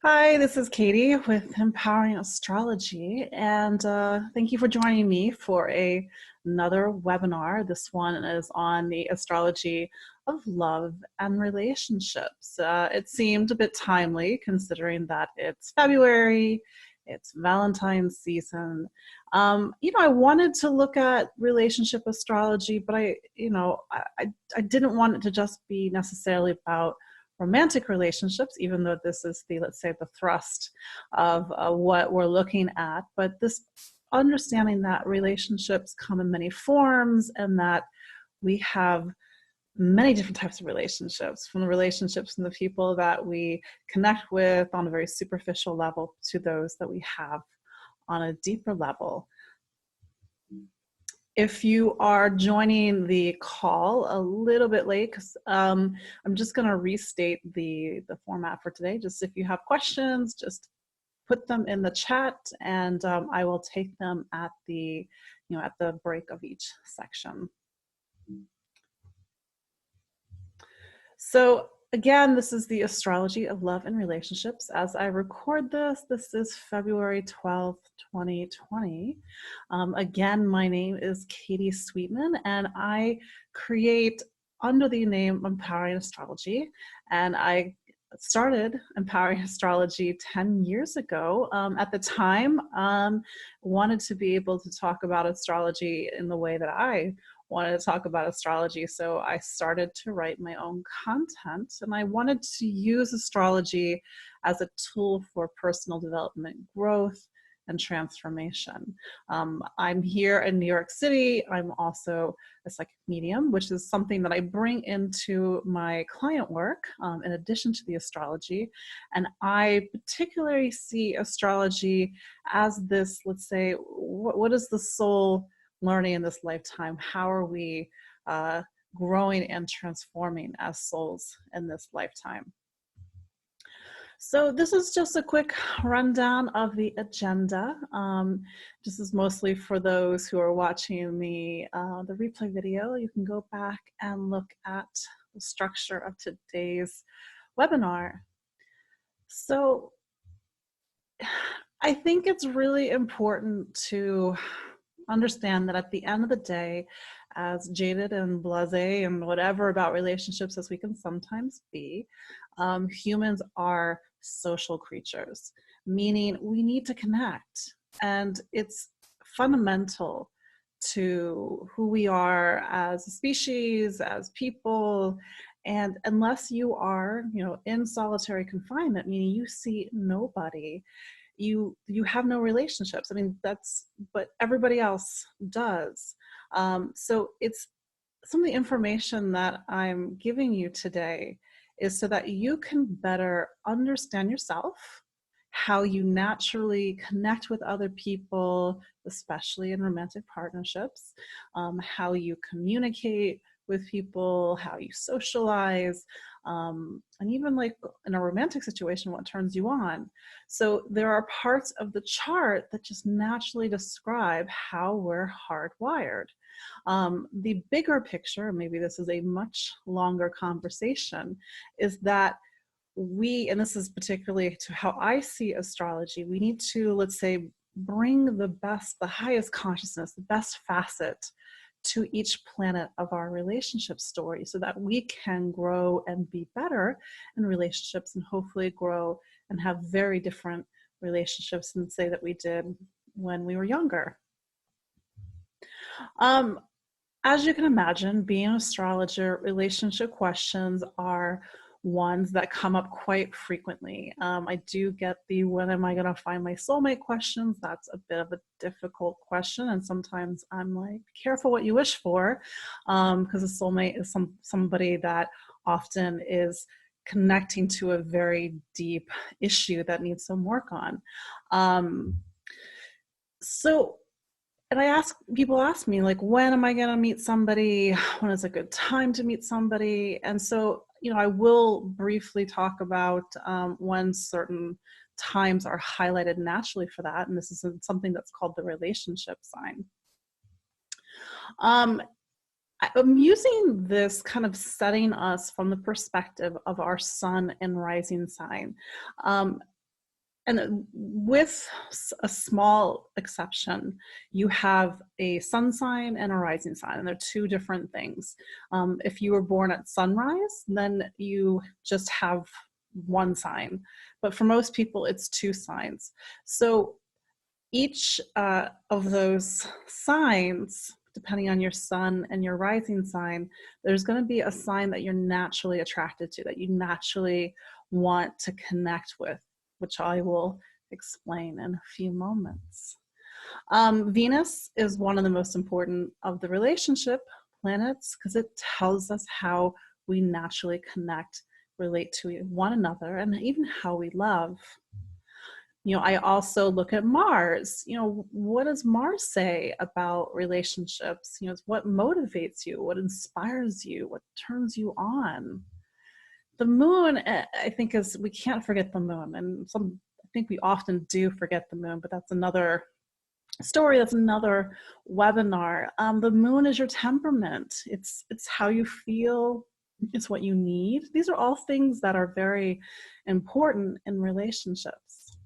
Hi, this is Katie with Empowering Astrology, and thank you for joining me for another webinar. This one is on the astrology of love and relationships. It seemed a bit timely considering that it's February, it's Valentine's season. I wanted to look at relationship astrology, but I didn't want it to just be necessarily about romantic relationships, even though this is let's say, the thrust of what we're looking at. But this understanding that relationships come in many forms and that we have many different types of relationships, from the relationships and the people that we connect with on a very superficial level to those that we have on a deeper level. If you are joining the call a little bit late, because I'm just going to restate the format for today. Just if you have questions, just put them in the chat, and I will take them at the break of each section. So again, this is the Astrology of Love and Relationships. As I record this is February 12th, 2020. Again, my name is Katie Sweetman, and I create under the name Empowering Astrology. And I started Empowering Astrology 10 years ago. At the time, wanted to be able to talk about astrology in the way that I wanted to talk about astrology. So I started to write my own content, and I wanted to use astrology as a tool for personal development, growth, and transformation. I'm here in New York City. I'm also a psychic medium, which is something that I bring into my client work in addition to the astrology. And I particularly see astrology as this, let's say, what is the soul learning in this lifetime? How are we growing and transforming as souls in this lifetime? So this is just a quick rundown of the agenda. This is mostly for those who are watching the replay video. You can go back and look at the structure of today's webinar. So I think it's really important to understand that at the end of the day, as jaded and blasé and whatever about relationships as we can sometimes be, humans are social creatures, meaning we need to connect. And it's fundamental to who we are as a species, as people. And unless you are, in solitary confinement, meaning you see nobody, you have no relationships. I mean, but everybody else does. So it's some of the information that I'm giving you today is so that you can better understand yourself, how you naturally connect with other people, especially in romantic partnerships, how you communicate with people, how you socialize, and even like in a romantic situation, what turns you on. So there are parts of the chart that just naturally describe how we're hardwired. The bigger picture, maybe this is a much longer conversation, is that and this is particularly to how I see astrology, we need to, let's say, bring the highest consciousness, the best facet to each planet of our relationship story so that we can grow and be better in relationships and hopefully grow and have very different relationships than, say, that we did when we were younger. As you can imagine, being an astrologer, relationship questions are ones that come up quite frequently. I do get the when am I going to find my soulmate questions. That's a bit of a difficult question, and sometimes I'm like, be careful what you wish for, because a soulmate is somebody that often is connecting to a very deep issue that needs some work on. And people ask me, like, when am I going to meet somebody? When is a good time to meet somebody? And so, I will briefly talk about when certain times are highlighted naturally for that. And this is something that's called the relationship sign. I'm using this kind of setting us from the perspective of our sun and rising sign. And with a small exception, you have a sun sign and a rising sign, and they're two different things. If you were born at sunrise, then you just have one sign. But for most people, it's two signs. So each of those signs, depending on your sun and your rising sign, there's going to be a sign that you're naturally attracted to, that you naturally want to connect with, which I will explain in a few moments. Venus is one of the most important of the relationship planets because it tells us how we naturally connect, relate to one another, and even how we love. I also look at Mars. What does Mars say about relationships? What motivates you? What inspires you? What turns you on? The moon, I think, we can't forget the moon. And I think we often do forget the moon, but that's another story. That's another webinar. The moon is your temperament. It's how you feel. It's what you need. These are all things that are very important in relationships.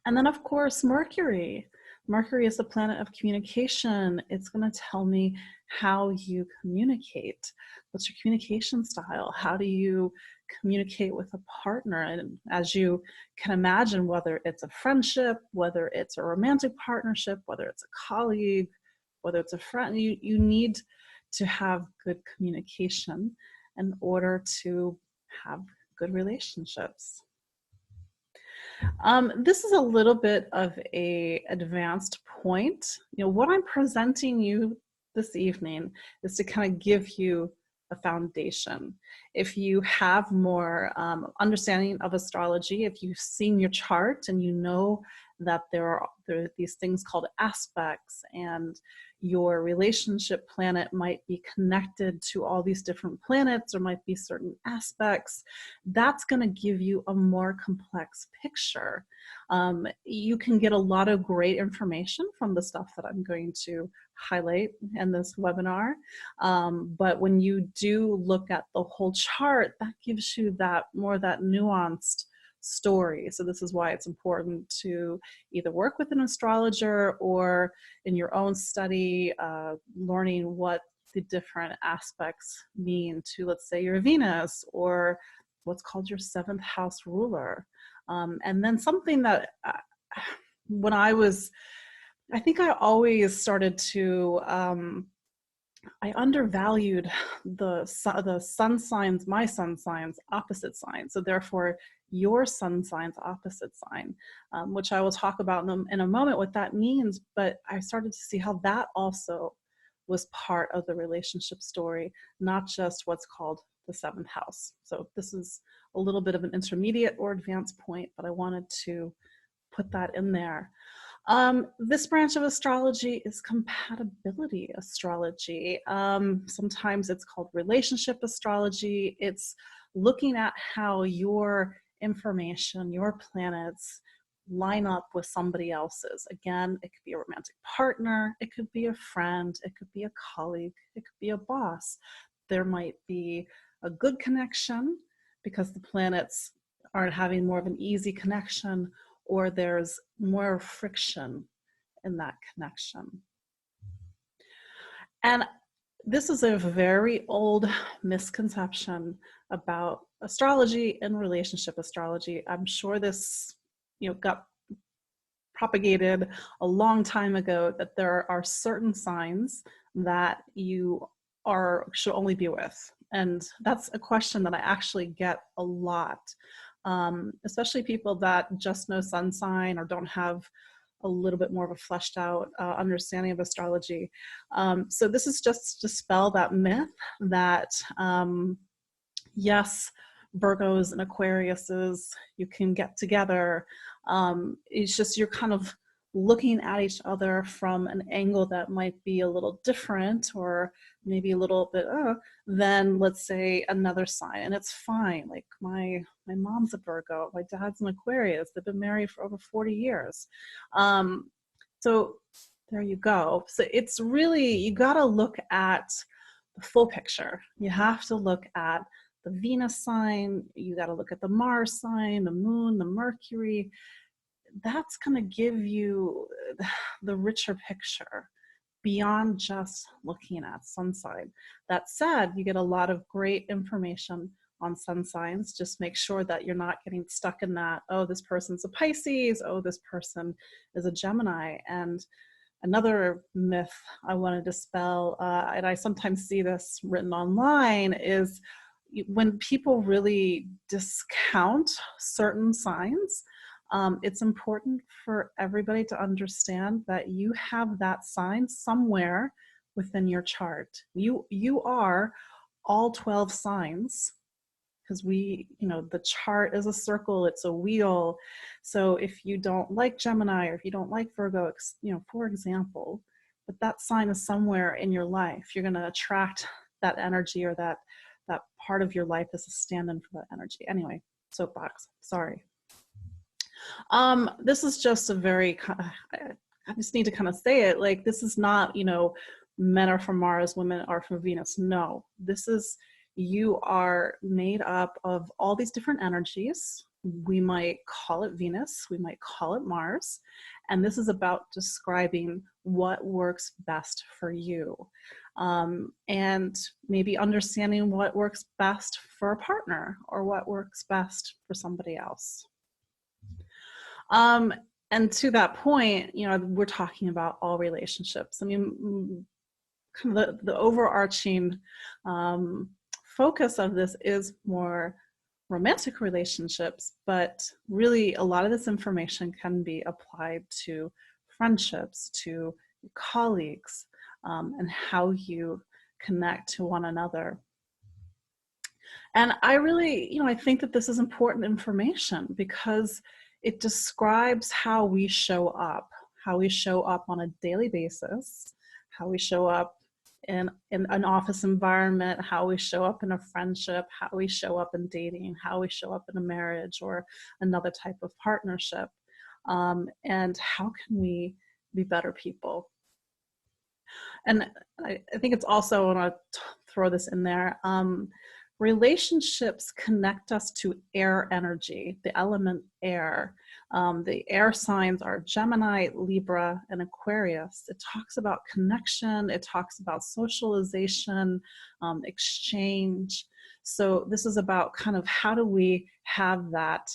And then, of course, Mercury. Mercury is the planet of communication. It's going to tell me how you communicate. What's your communication style? How do you communicate with a partner? And as you can imagine, whether it's a friendship, whether it's a romantic partnership, whether it's a colleague, whether it's a friend, you need to have good communication in order to have good relationships. This is a little bit of an advanced point. What I'm presenting you this evening is to kind of give you a foundation. If you have more understanding of astrology, if you've seen your chart and you know that there are these things called aspects, and your relationship planet might be connected to all these different planets, or might be certain aspects, that's going to give you a more complex picture. You can get a lot of great information from the stuff that I'm going to highlight in this webinar. But when you do look at the whole chart, that gives you that nuanced story. So this is why it's important to either work with an astrologer or in your own study, learning what the different aspects mean to, let's say, your Venus, or what's called your 7th house ruler. And then something that I think I always started to, I undervalued the sun signs, my sun signs, opposite signs. So therefore, your sun sign's opposite sign, which I will talk about in a moment what that means. But I started to see how that also was part of the relationship story, not just what's called the 7th house. So this is a little bit of an intermediate or advanced point, but I wanted to put that in there. This branch of astrology is compatibility astrology. Sometimes it's called relationship astrology. It's looking at how your information, your planets line up with somebody else's. Again, it could be a romantic partner, it could be a friend, it could be a colleague, it could be a boss. There might be a good connection because the planets are having more of an easy connection, or there's more friction in that connection. And this is a very old misconception about astrology and relationship astrology. I'm sure this, got propagated a long time ago, that there are certain signs that you should only be with. And that's a question that I actually get a lot. Especially people that just know sun sign or don't have a little bit more of a fleshed out understanding of astrology. So this is just to dispel that myth that yes, Virgos and Aquariuses, you can get together. It's just you're kind of looking at each other from an angle that might be a little different, or maybe a little bit than, let's say, another sign. And it's fine. Like my mom's a Virgo, my dad's an Aquarius. They've been married for over 40 years. So there you go. So it's really, you got to look at the full picture. You have to look at the Venus sign, you got to look at the Mars sign, the moon, the Mercury. that's going to give you the richer picture beyond just looking at sun sign. That said, you get a lot of great information on sun signs. Just make sure that you're not getting stuck in that, oh, this person's a Pisces, oh, this person is a Gemini. And another myth I want to dispel, and I sometimes see this written online, is when people really discount certain signs, it's important for everybody to understand that you have that sign somewhere within your chart. You are all 12 signs, because the chart is a circle, it's a wheel. So if you don't like Gemini, or if you don't like Virgo, for example, but that sign is somewhere in your life, you're going to attract that energy, or that part of your life is a stand-in for that energy. Anyway, soapbox, sorry. This is just a very, I just need to kind of say it, like, this is not, men are from Mars, women are from Venus. No, this is, you are made up of all these different energies. We might call it Venus, we might call it Mars, and this is about describing what works best for you, and maybe understanding what works best for a partner, or what works best for somebody else. And to that point, we're talking about all relationships. I mean, kind of the overarching focus of this is more romantic relationships, but really a lot of this information can be applied to friendships, to colleagues, and how you connect to one another. And I really, I think that this is important information, because it describes how we show up on a daily basis, how we show up in an office environment, how we show up in a friendship, how we show up in dating, how we show up in a marriage or another type of partnership, and how can we be better people. And I think it's also, I want to throw this in there, relationships connect us to air energy, the element air. The air signs are Gemini, Libra, and Aquarius. It talks about connection. It talks about socialization, exchange. So this is about kind of how do we have that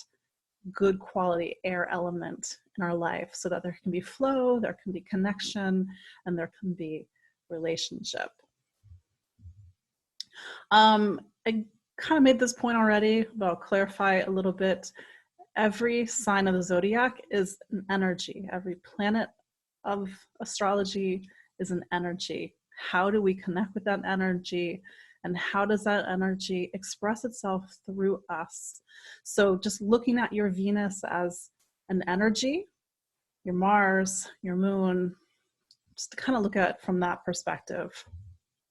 good quality air element in our life, so that there can be flow, there can be connection, and there can be relationship. I kind of made this point already, but I'll clarify a little bit. Every sign of the zodiac is an energy. Every planet of astrology is an energy. How do we connect with that energy? And how does that energy express itself through us? So just looking at your Venus as an energy, your Mars, your moon, just to kind of look at it from that perspective.